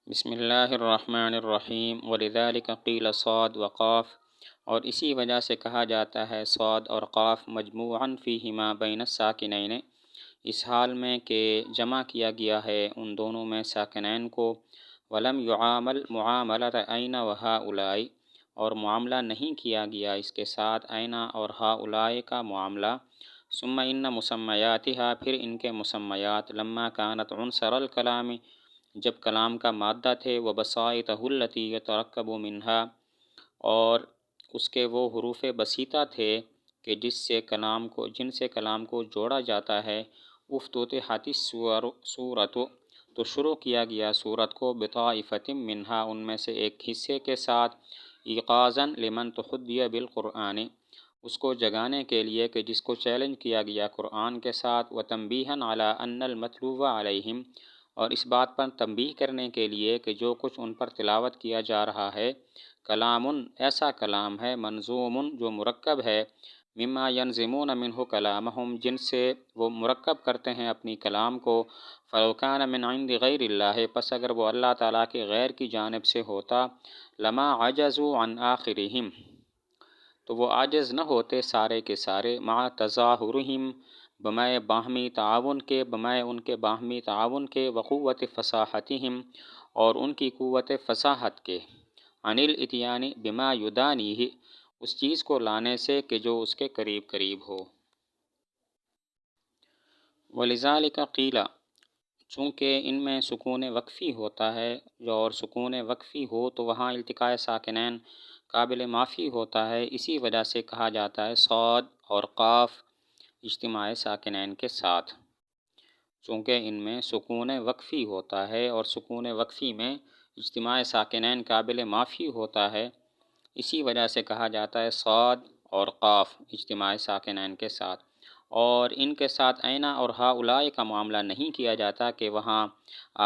بسم اللہ الرحمن الرحیم ولذالک قیل صاد وقاف، اور اسی وجہ سے کہا جاتا ہے صاد اور قاف مجموعاً فیہما بین الساکنین، اس حال میں کہ جمع کیا گیا ہے ان دونوں میں ساکنین کو، ولم یعامل معاملۃ این وہؤلاء، اور معاملہ نہیں کیا گیا اس کے ساتھ این اور ہؤلاء کا معاملہ، ثم ان مسمیاتها، پھر ان کے مسمیات، لما کانت عنصر الکلام، جب کلام کا مادہ تھے، وبسائطہ التی یترکب منہا، اور اس کے وہ حروف بسیطہ تھے کہ جن سے کلام کو جوڑا جاتا ہے، افتتحت السورۃ، تو شروع کیا گیا سورت کو، بطائفۃ منہا، ان میں سے ایک حصے کے ساتھ، ایقاظا لمن تحدی بالقرآن، اس کو جگانے کے لیے کہ جس کو چیلنج کیا گیا قرآن کے ساتھ، وتنبیہا علی ان المتلو علیہم، اور اس بات پر تنبیہ کرنے کے لیے کہ جو کچھ ان پر تلاوت کیا جا رہا ہے، کلام، ایسا کلام ہے، منظوم، جو مرکب ہے، مما ینظمون منہ کلامہم، جن سے وہ مرکب کرتے ہیں اپنی کلام کو، فلو کان من عند غیر اللہ، پس اگر وہ اللہ تعالیٰ کے غیر کی جانب سے ہوتا، لما عجزوا عن آخرہم، تو وہ عاجز نہ ہوتے سارے کے سارے، مع تظاہرہم، بمائے باہمی تعاون کے، بمائے ان کے باہمی تعاون کے، وقوت فصاحتہم، اور ان کی قوت فصاحت کے، عن الاتیان بما یدانیہ، اس چیز کو لانے سے کہ جو اس کے قریب قریب ہو۔ ولذالک قیل، چونکہ ان میں سکون وقفی ہوتا ہے، اور سکون وقفی ہو تو وہاں التقاء ساکنین قابل معافی ہوتا ہے، اسی وجہ سے کہا جاتا ہے صاد اور قاف اجتماع ساکنین کے ساتھ، چونکہ ان میں سکون وقفی ہوتا ہے، اور سکون وقفی میں اجتماع ساکنین قابل معافی ہوتا ہے، اسی وجہ سے کہا جاتا ہے صاد اور قاف اجتماع ساکنین کے ساتھ، اور ان کے ساتھ این اور ہؤلاء کا معاملہ نہیں کیا جاتا کہ وہاں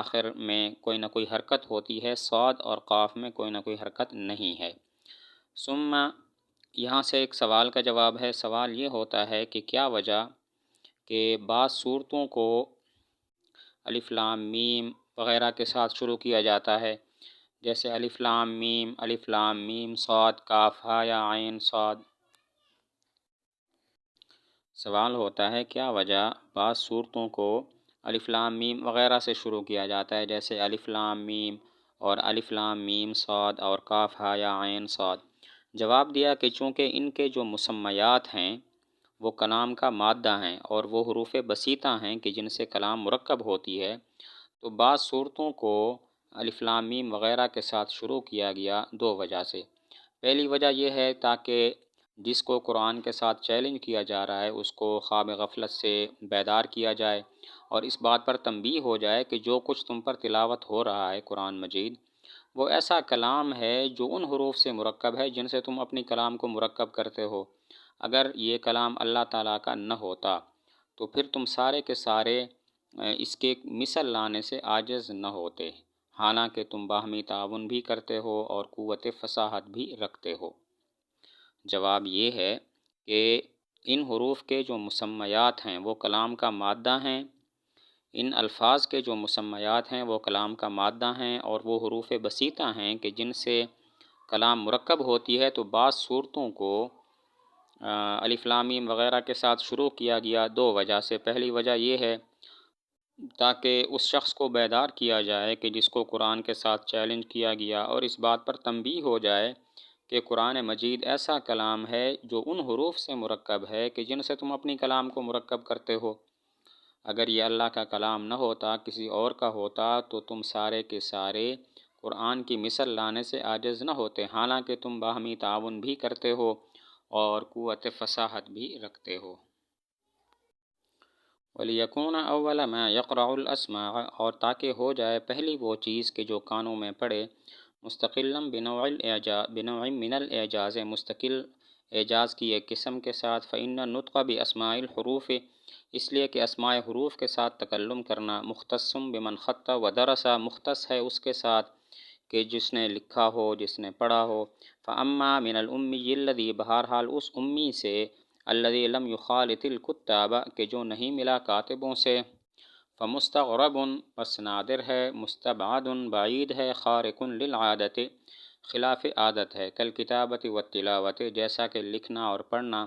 آخر میں کوئی نہ کوئی حرکت ہوتی ہے، صاد اور قاف میں کوئی نہ کوئی حرکت نہیں ہے۔ ثم، یہاں سے ایک سوال کا جواب ہے، سوال یہ ہوتا ہے کہ کیا وجہ کہ بعض صورتوں کو الف لام میم وغیرہ کے ساتھ شروع کیا جاتا ہے، جیسے الف لام میم صاد کاف ہا یا عین صاد۔ سوال ہوتا ہے کیا وجہ بعض صورتوں کو الف لام میم وغیرہ سے شروع کیا جاتا ہے، جیسے الف لام میم اور الف لام میم صاد اور کاف ہا یا عین صاد۔ جواب دیا کہ چونکہ ان کے جو مسمیات ہیں وہ کلام کا مادہ ہیں، اور وہ حروف بسیطہ ہیں کہ جن سے کلام مرکب ہوتی ہے، تو بعض صورتوں کو الف لام میم وغیرہ کے ساتھ شروع کیا گیا دو وجہ سے۔ پہلی وجہ یہ ہے تاکہ جس کو قرآن کے ساتھ چیلنج کیا جا رہا ہے اس کو خواب غفلت سے بیدار کیا جائے، اور اس بات پر تنبیہ ہو جائے کہ جو کچھ تم پر تلاوت ہو رہا ہے قرآن مجید، وہ ایسا کلام ہے جو ان حروف سے مرکب ہے جن سے تم اپنی کلام کو مرکب کرتے ہو۔ اگر یہ کلام اللہ تعالیٰ کا نہ ہوتا تو پھر تم سارے کے سارے اس کے مثل لانے سے عاجز نہ ہوتے، حالانکہ تم باہمی تعاون بھی کرتے ہو اور قوت فصاحت بھی رکھتے ہو۔ جواب یہ ہے کہ ان حروف کے جو مسمیات ہیں وہ کلام کا مادہ ہیں، ان الفاظ کے جو مسمیات ہیں وہ کلام کا مادہ ہیں، اور وہ حروف بسیطہ ہیں کہ جن سے کلام مرکب ہوتی ہے، تو بعض صورتوں کو الف لام میم وغیرہ کے ساتھ شروع کیا گیا دو وجہ سے۔ پہلی وجہ یہ ہے تاکہ اس شخص کو بیدار کیا جائے کہ جس کو قرآن کے ساتھ چیلنج کیا گیا، اور اس بات پر تنبیہ ہو جائے کہ قرآن مجید ایسا کلام ہے جو ان حروف سے مرکب ہے کہ جن سے تم اپنی کلام کو مرکب کرتے ہو۔ اگر یہ اللہ کا کلام نہ ہوتا، کسی اور کا ہوتا، تو تم سارے کے سارے قرآن کی مثل لانے سے عاجز نہ ہوتے، حالانکہ تم باہمی تعاون بھی کرتے ہو اور قوت فصاحت بھی رکھتے ہو۔ وَلِيَكُونَ أَوَّلَ مَا يَقْرَعُ الْأَسْمَاعَ، اور تاکہ ہو جائے پہلی وہ چیز کہ جو کانوں میں پڑے، مستقلاً بنوع من الاعجاز، مستقل اعجاز کی ایک قسم کے ساتھ، فإن النطق بأسماء الحروف، اس لیے کہ اسماء حروف کے ساتھ تکلم کرنا، مختص بمن خط ودرس، مختص ہے اس کے ساتھ کہ جس نے لکھا ہو، جس نے پڑھا ہو۔ فأما من الأمی الذی، بہرحال اس امی سے، الذی لم یخالط الکتاب، کہ جو نہیں ملا کاتبوں سے، فمستغرب پس نادر ہے، مستبعد بعید ہے، خارق للعادت خلاف عادت ہے، کالکتابۃ والتلاوۃ جیسا کہ لکھنا اور پڑھنا،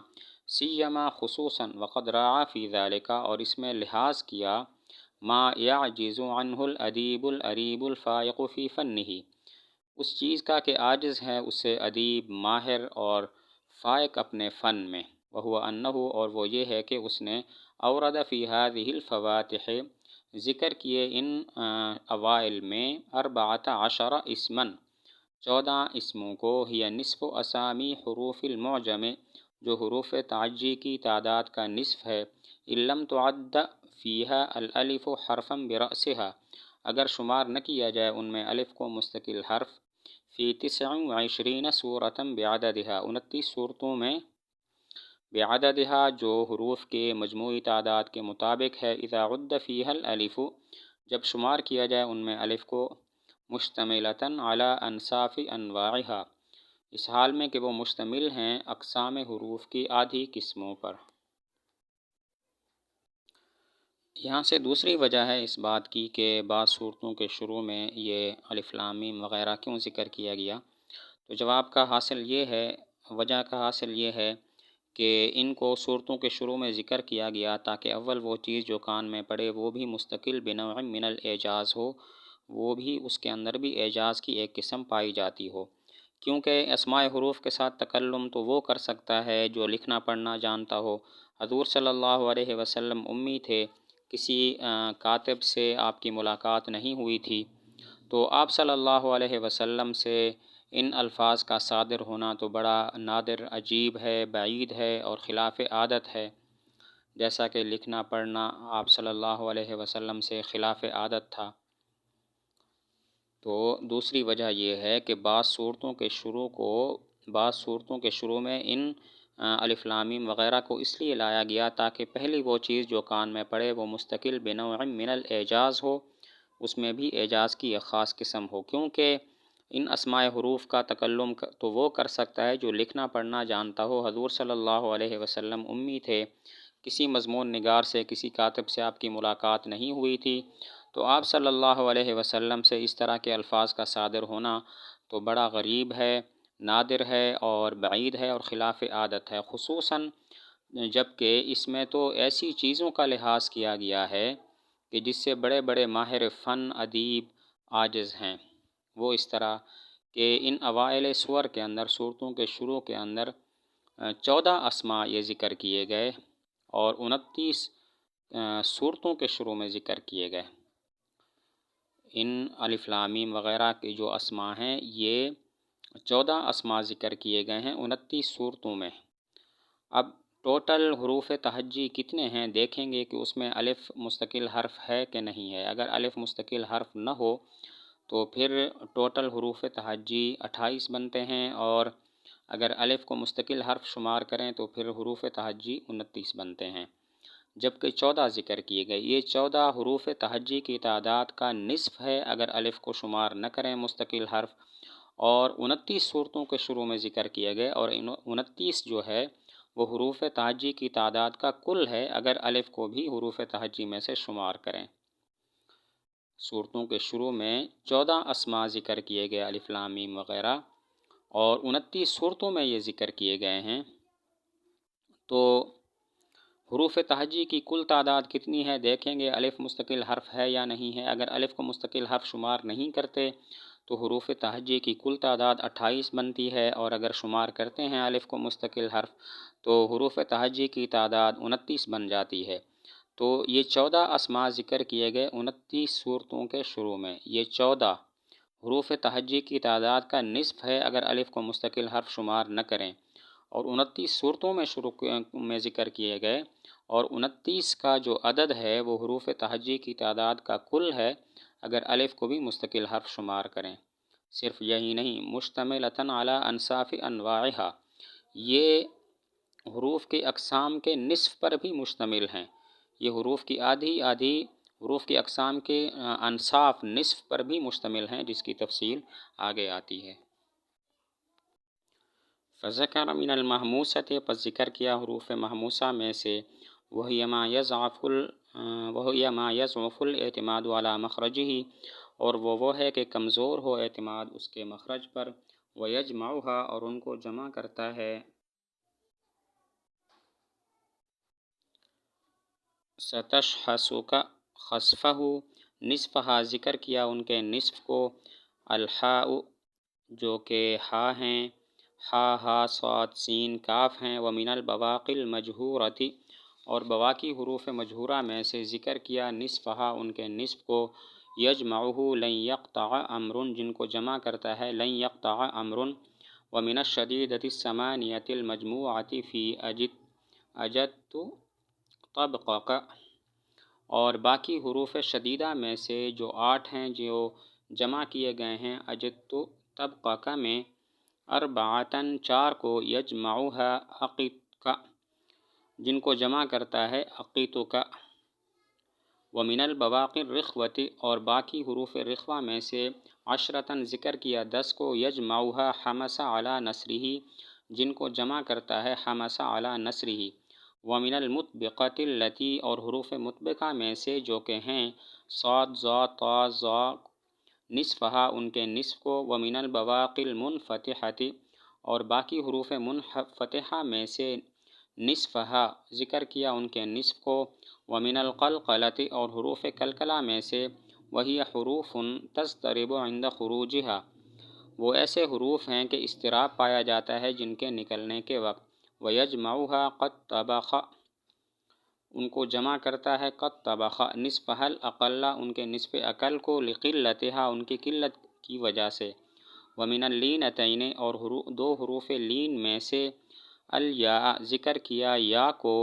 سیما خصوصاً وقد راعى فی ذلک اور اس میں لحاظ کیا، ما یعجز عنہ الادیب العریب الفائق فی فنہ اس چیز کا کہ عاجز ہے اس سے ادیب ماہر اور فائق اپنے فن میں، وہو انہ اور وہ یہ ہے کہ اس نے اورد فی هذه الفواتح ذکر کیے ان اوائل میں 14 اسمن 14 اسموں کو، ہی نصف اسامی حروف المعجم جو حروف تعجی کی تعداد کا نصف ہے، ان لم تعد فیہا الالف حرفا برأسها اگر شمار نہ کیا جائے ان میں الف کو مستقل حرف، فی 29 سورۃ بعددها 29 صورتوں میں، بعددها جو حروف کے مجموعی تعداد کے مطابق ہے، اذا عد فیہا الالف جب شمار کیا جائے ان میں الف کو، مشتملۃ علی انصاف انواعها اس حال میں کہ وہ مشتمل ہیں اقسام حروف کی آدھی قسموں پر۔ یہاں سے دوسری وجہ ہے اس بات کی کہ بعض صورتوں کے شروع میں یہ الف لام میم وغیرہ کیوں ذکر کیا گیا، تو جواب کا حاصل یہ ہے، وجہ کا حاصل یہ ہے کہ ان کو صورتوں کے شروع میں ذکر کیا گیا تاکہ اول وہ چیز جو کان میں پڑے وہ بھی مستقل بنوع من الاعجاز ہو، وہ بھی اس کے اندر بھی اعجاز کی ایک قسم پائی جاتی ہو، کیونکہ اسماء حروف کے ساتھ تکلم تو وہ کر سکتا ہے جو لکھنا پڑھنا جانتا ہو۔ حضور صلی اللہ علیہ وسلم امی تھے، کسی کاتب سے آپ کی ملاقات نہیں ہوئی تھی، تو آپ صلی اللہ علیہ وسلم سے ان الفاظ کا صادر ہونا تو بڑا نادر، عجیب ہے، بعید ہے اور خلاف عادت ہے، جیسا کہ لکھنا پڑھنا آپ صلی اللہ علیہ وسلم سے خلاف عادت تھا۔ تو دوسری وجہ یہ ہے کہ بعض صورتوں کے شروع میں ان الف لام میم وغیرہ کو اس لیے لایا گیا تاکہ پہلی وہ چیز جو کان میں پڑے وہ مستقل بنوع من الاعجاز ہو، اس میں بھی اعجاز کی ایک خاص قسم ہو، کیونکہ ان اسماء حروف کا تکلم تو وہ کر سکتا ہے جو لکھنا پڑھنا جانتا ہو۔ حضور صلی اللہ علیہ وسلم امی تھے، کسی مضمون نگار سے، کسی کاتب سے آپ کی ملاقات نہیں ہوئی تھی، تو آپ صلی اللہ علیہ وسلم سے اس طرح کے الفاظ کا صادر ہونا تو بڑا غریب ہے، نادر ہے اور بعید ہے اور خلاف عادت ہے، خصوصاً جب کہ اس میں تو ایسی چیزوں کا لحاظ کیا گیا ہے کہ جس سے بڑے بڑے ماہر فن ادیب عاجز ہیں۔ وہ اس طرح کہ ان اوائل سور کے اندر، صورتوں کے شروع کے اندر 14 اسماء یہ ذکر کیے گئے اور 29 صورتوں کے شروع میں ذکر کیے گئے۔ ان الف لام میم وغیرہ کے جو اسماء ہیں یہ 14 اسماء ذکر کیے گئے ہیں 29 صورتوں میں۔ اب ٹوٹل حروف تہجی کتنے ہیں دیکھیں گے کہ اس میں الف مستقل حرف ہے کہ نہیں ہے۔ اگر الف مستقل حرف نہ ہو تو پھر ٹوٹل حروف تہجی 28 بنتے ہیں، اور اگر الف کو مستقل حرف شمار کریں تو پھر حروف تہجی 29 بنتے ہیں، جبکہ 14 ذکر کیے گئے۔ یہ 14 حروف تہجی کی تعداد کا نصف ہے اگر الف کو شمار نہ کریں مستقل حرف، اور 29 صورتوں کے شروع میں ذکر کیے گئے، اور 29 جو ہے وہ حروف تہجی کی تعداد کا کل ہے اگر الف کو بھی حروف تہجی میں سے شمار کریں۔ صورتوں کے شروع میں 14 اسماء ذکر کیے گئے الف لام میم وغیرہ، اور 29 صورتوں میں یہ ذکر کیے گئے ہیں، تو حروف تہجی کی کل تعداد کتنی ہے دیکھیں گے، الف مستقل حرف ہے یا نہیں ہے۔ اگر الف کو مستقل حرف شمار نہیں کرتے تو حروف تہجی کی کل تعداد 28 بنتی ہے، اور اگر شمار کرتے ہیں الف کو مستقل حرف تو حروف تہجی کی تعداد 29 بن جاتی ہے۔ تو یہ 14 اسماء ذکر کیے گئے 29 صورتوں کے شروع میں، یہ 14 حروف تہجی کی تعداد کا نصف ہے اگر الف کو مستقل حرف شمار نہ کریں، اور 29 صورتوں میں شروع میں ذکر کیے گئے، اور 29 کا جو عدد ہے وہ حروف تہجی کی تعداد کا کل ہے اگر الف کو بھی مستقل حرف شمار کریں۔ صرف یہی نہیں، مشتملۃ علی انصاف انواعها یہ حروف کی اقسام کے نصف پر بھی مشتمل ہیں، یہ حروف کی آدھی حروف کی اقسام کے انصاف نصف پر بھی مشتمل ہیں، جس کی تفصیل آگے آتی ہے۔ فذکر من المحموسۃ پس ذکر کیا حروف محموسہ میں سے، وہی ما یضعف وَهِيَ مَا يَضْعُفُ الْاعْتِمَادُ عَلَى مَخْرَجِهِ، اور وہ ہے کہ کمزور ہو اعتماد اس کے مخرج پر، وَيَجْمَعُهَا، اور ان کو جمع کرتا ہے، سَتَشْحَسُكَ خَسْفَهُ، نصفہا ذکر کیا ان کے نصف کو، الحاء جو کہ ہا ہیں، ہا ہا صاد سین کاف ہیں، ومن البواقی المجہورۃ، اور بواقی حروف مجہورہ میں سے ذکر کیا نصفہا ان کے نصف کو، یجمعہ لن یقطع امر، جن کو جمع کرتا ہے لن یقطع امر، ومن الشدیدۃ الثمانیۃ المجموعۃ فی اجدت طبقک، اور باقی حروف شدیدہ میں سے جو 8 ہیں جو جمع کیے گئے ہیں اجدت طبقک میں، اربعتاً 4 کو، یجمعها عقیتک، جن کو جمع کرتا ہے عقیتک، ومن البواقی الرخوۃ، اور باقی حروف رخوہ میں سے عشرتاً ذکر کیا 10 کو، یجمعها حمس علی نثرہ، جن کو جمع کرتا ہے حمس علی نثرہ، ومن المطبقۃ التی، اور حروف مطبقہ میں سے جو کہ ہیں صاد ضا طا ظا، نصفہا ان کے نصف کو، ومن البواقی المنفتحۃ، اور باقی حروف منفتحہ میں سے نصفہا ذکر کیا ان کے نصف کو، ومن القلقلۃ، اور حروف قلقلہ میں سے، وہی حروف تضطرب عند خروجہا، وہ ایسے حروف ہیں کہ اضطراب پایا جاتا ہے جن کے نکلنے کے وقت، وَيَجْمَعُهَا قَدْ طَبَخَ، ان کو جمع کرتا ہے قد طبخ، نصفہ الاقل، ان کے نصف اقل کو، لقلتہا، ان کی قلت کی وجہ سے، ومن اللینتین، اور دو حروف لین میں سے، الیاء ذکر کیا یا کو،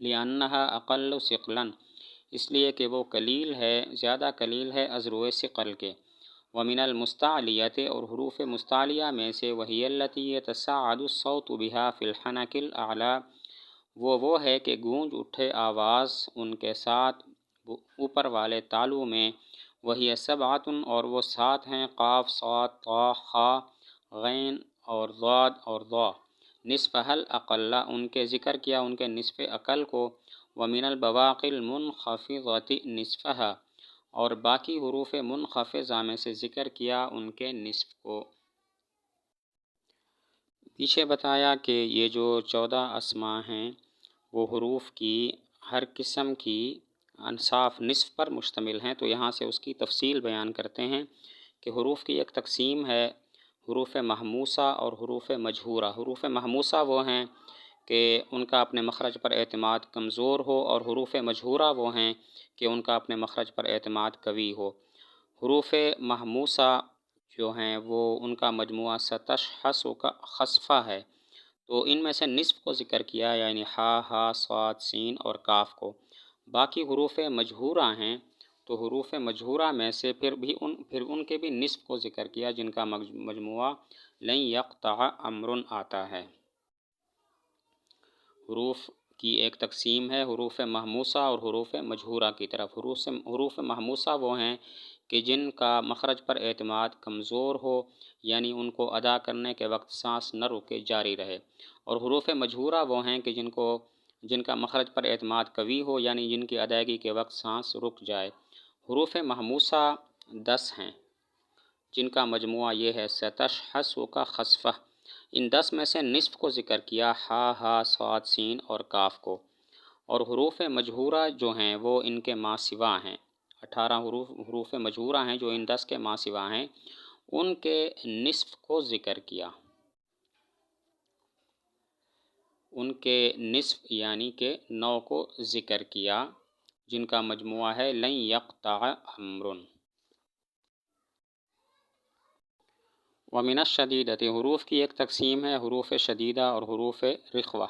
لأنہا اقل ثقلا، اس لیے کہ وہ قلیل ہے، زیادہ قلیل ہے ازروِ ثقل کے، ومن المستعلیۃ، اور حروف مستعلیہ میں سے، وہی التی یتصاعد الصوت بہا فی الحنک الاعلی، وہ ہے کہ گونج اٹھے آواز ان کے ساتھ اوپر والے تالو میں، وہی سبعۃ، اور وہ 7 ہیں، قاف صاد طا خا غین اور ضاد اور ضا، نصفہ الاقل، ان کے ذکر کیا ان کے نصف اقل کو، ومن البواقی المنخفضۃ نصفہا، اور باقی حروف منخفضہ میں سے ذکر کیا ان کے نصف کو۔ پیچھے بتایا کہ یہ جو 14 اسماء ہیں وہ حروف کی ہر قسم کی انصاف نصف پر مشتمل ہیں، تو یہاں سے اس کی تفصیل بیان کرتے ہیں کہ حروف کی ایک تقسیم ہے حروف محموسہ اور حروف مجہورہ۔ حروف محموسہ وہ ہیں کہ ان کا اپنے مخرج پر اعتماد کمزور ہو، اور حروف مجہورہ وہ ہیں کہ ان کا اپنے مخرج پر اعتماد قوی ہو۔ حروف محموسہ جو ہیں وہ ان کا مجموعہ ستشحسک خسفہ ہے، تو ان میں سے نصف کو ذکر کیا، یعنی ہا ہا صاد سین اور کاف کو۔ باقی حروف مجہورہ ہیں، تو حروف مجہورہ میں سے پھر ان کے بھی نصف کو ذکر کیا، جن کا مجموعہ لن یقطع امر آتا ہے۔ حروف کی ایک تقسیم ہے حروف محموسہ اور حروف مجہورہ کی طرف۔ حروف محموسہ وہ ہیں کہ جن کا مخرج پر اعتماد کمزور ہو، یعنی ان کو ادا کرنے کے وقت سانس نہ رکے، جاری رہے، اور حروف مجہورہ وہ ہیں کہ جن کا مخرج پر اعتماد قوی ہو، یعنی جن کی ادائیگی کے وقت سانس رک جائے۔ حروف محموسہ 10 ہیں، جن کا مجموعہ یہ ہے ستشحسک خسفہ۔ ان 10 میں سے نصف کو ذکر کیا، ہا ہا صاد سین اور کاف کو، اور حروف مجہورہ جو ہیں وہ ان کے ما سوا ہیں۔ 18 حروف مجہورہ ہیں جو ان 10 کے ما سوا ہیں، ان کے نصف کو ذکر کیا، ان کے نصف یعنی کہ 9 کو ذکر کیا، جن کا مجموعہ ہے لن یقطع امر۔ ومن الشدیدۃ، حروف کی ایک تقسیم ہے حروف شدیدہ اور حروف رخوہ۔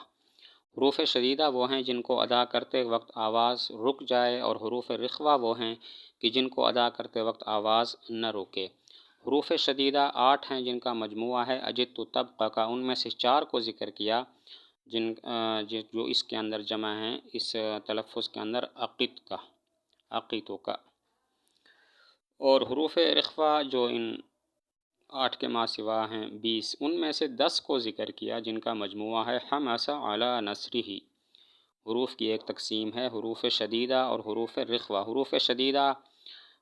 حروف شدیدہ وہ ہیں جن کو ادا کرتے وقت آواز رک جائے، اور حروف رخوہ وہ ہیں کہ جن کو ادا کرتے وقت آواز نہ رکے۔ حروف شدیدہ 8 ہیں، جن کا مجموعہ ہے اجدت طبقک، ان میں سے 4 کو ذکر کیا، جو اس کے اندر جمع ہیں، اس تلفظ کے اندر عقیتو کا۔ اور حروف رخوہ جو ان 8 کے ما سوا ہیں 20، ان میں سے 10 کو ذکر کیا، جن کا مجموعہ ہے حمس علی نثرہ۔ حروف کی ایک تقسیم ہے حروف شدیدہ اور حروف رخوہ۔ حروف شدیدہ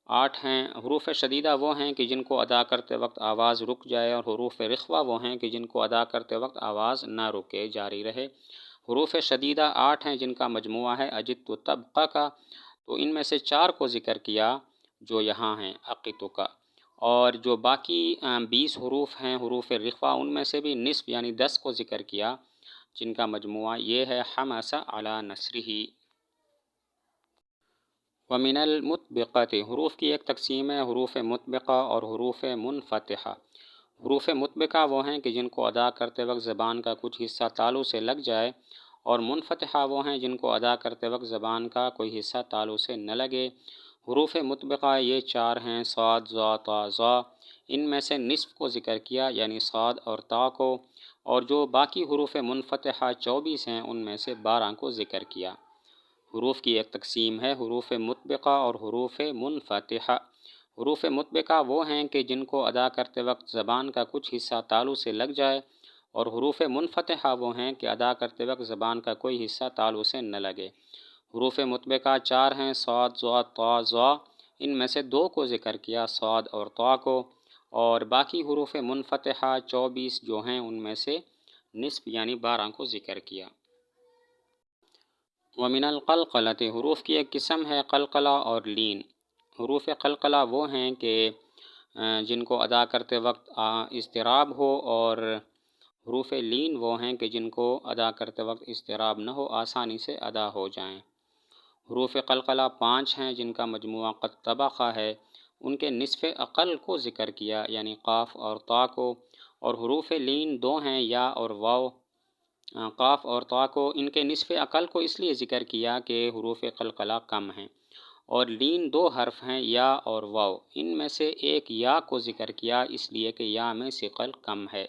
8 ہیں۔ حروف شدیدہ وہ ہیں کہ جن کو ادا کرتے وقت آواز رک جائے، اور حروف رخوہ وہ ہیں کہ جن کو ادا کرتے وقت آواز نہ رکے، جاری رہے۔ حروف شدیدہ 8 ہیں جن کا مجموعہ ہے اجدت طبقہ کا، تو ان میں سے 4 کو ذکر کیا جو یہاں ہیں عقیتو کا، اور جو باقی 20 حروف ہیں حروف رخوہ، ان میں سے بھی نصف یعنی 10 کو ذکر کیا جن کا مجموعہ یہ ہے حمس علی نصرہ۔ ومن المطبقۃ، حروف کی ایک تقسیم ہے حروف مطبقہ اور حروف منفتحہ۔ حروف مطبقہ وہ ہیں کہ جن کو ادا کرتے وقت زبان کا کچھ حصہ تالو سے لگ جائے، اور منفتحہ وہ ہیں جن کو ادا کرتے وقت زبان کا کوئی حصہ تالو سے نہ لگے۔ حروف مطبقہ یہ 4 ہیں، صاد، ظا، طا، ظا۔ ان میں سے نصف کو ذکر کیا یعنی صاد اور طا کو، اور جو باقی حروف منفتحہ 24 ہیں ان میں سے 12 کو ذکر کیا۔ حروف کی ایک تقسیم ہے حروف مطبقہ اور حروف منفتحہ۔ حروف مطبقہ وہ ہیں کہ جن کو ادا کرتے وقت زبان کا کچھ حصہ تالو سے لگ جائے، اور حروف منفتحہ وہ ہیں کہ ادا کرتے وقت زبان کا کوئی حصہ تالو سے نہ لگے۔ حروف مطبقہ 4 ہیں، صاد، ظا، طا، ظا۔ ان میں سے 2 کو ذکر کیا، صاد اور طا کو، اور باقی حروف منفتحہ 24 جو ہیں ان میں سے نصف یعنی 12 کو ذکر کیا۔ ومن القلقلۃ، حروف کی ایک قسم ہے قلقلہ اور لین۔ حروف قلقلہ وہ ہیں کہ جن کو ادا کرتے وقت اضطراب ہو، اور حروف لین وہ ہیں کہ جن کو ادا کرتے وقت اضطراب نہ ہو، آسانی سے ادا ہو جائیں۔ حروف قلقلہ 5 ہیں جن کا مجموعہ قد طبقہ ہے، ان کے نصف اقل کو ذکر کیا یعنی قاف اور طا کو، اور حروف لین 2 ہیں، یا اور واو۔ قاف اور طا کو ان کے نصف اقل کو اس لیے ذکر کیا کہ حروف قلقلہ کم ہیں، اور لین 2 حرف ہیں، یا اور واو۔ ان میں سے ایک یا کو ذکر کیا اس لیے کہ یا میں ثقل کم ہے۔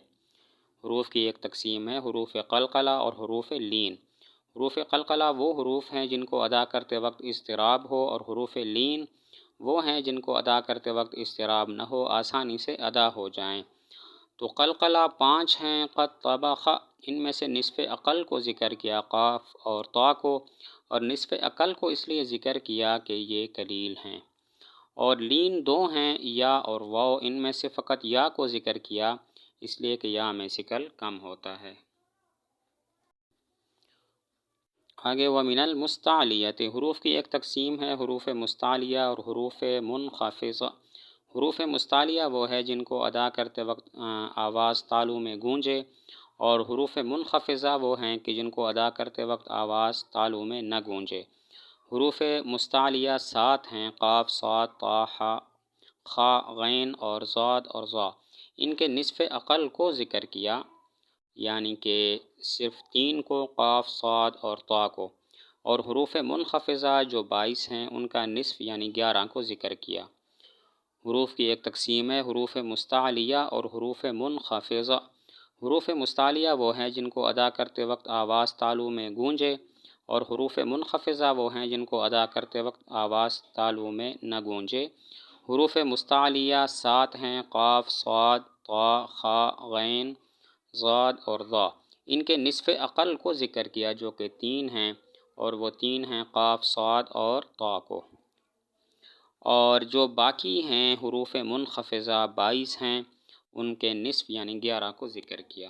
حروف کی ایک تقسیم ہے حروف قلقلہ اور حروف لین۔ حروف قلقلہ وہ حروف ہیں جن کو ادا کرتے وقت اضطراب ہو، اور حروف لین وہ ہیں جن کو ادا کرتے وقت اضطراب نہ ہو، آسانی سے ادا ہو جائیں۔ تو قلقلہ 5 ہیں، قد طبقہ، ان میں سے نصف اقل کو ذکر کیا قاف اور طا کو، اور نصف اقل کو اس لیے ذکر کیا کہ یہ قلیل ہیں۔ اور لین 2 ہیں، یا اور واو، ان میں سے فقط یا کو ذکر کیا اس لیے کہ یا میں ثقل کم ہوتا ہے۔ آگے ومن المستعلیۃ، حروف کی ایک تقسیم ہے حروف مستعلیہ اور حروف منخفضہ۔ حروف مستعلیہ وہ ہے جن کو ادا کرتے وقت آواز تالو میں گونجے، اور حروف منخفضہ وہ ہیں کہ جن کو ادا کرتے وقت آواز تالو میں نہ گونجے۔ حروف مستعلیہ 7 ہیں، قاف، صاد، طا، حا، خا، غین اور ضاد اور ظا۔ ان کے نصف اقل کو ذکر کیا یعنی کہ صرف 3 کو، قاف، صاد اور طا کو، اور حروف منخفضہ جو 22 ہیں ان کا نصف یعنی 11 کو ذکر کیا۔ حروف کی ایک تقسیم ہے حروف مستعلیہ اور حروف منخفضہ۔ حروف مستعلیہ وہ ہیں جن کو ادا کرتے وقت آواز تالو میں گونجے، اور حروف منخفضہ وہ ہیں جن کو ادا کرتے وقت آواز تالو میں نہ گونجے۔ حروف مستعلیہ 7 ہیں، قاف، صاد، طا، خا، غین، ضاد اور ظا۔ ان کے نصف اقل کو ذکر کیا جو کہ 3 ہیں، اور وہ 3 ہیں قاف، صاد اور طا کو، اور جو باقی ہیں حروف منخفضہ 22 ہیں، ان کے نصف یعنی 11 کو ذکر کیا۔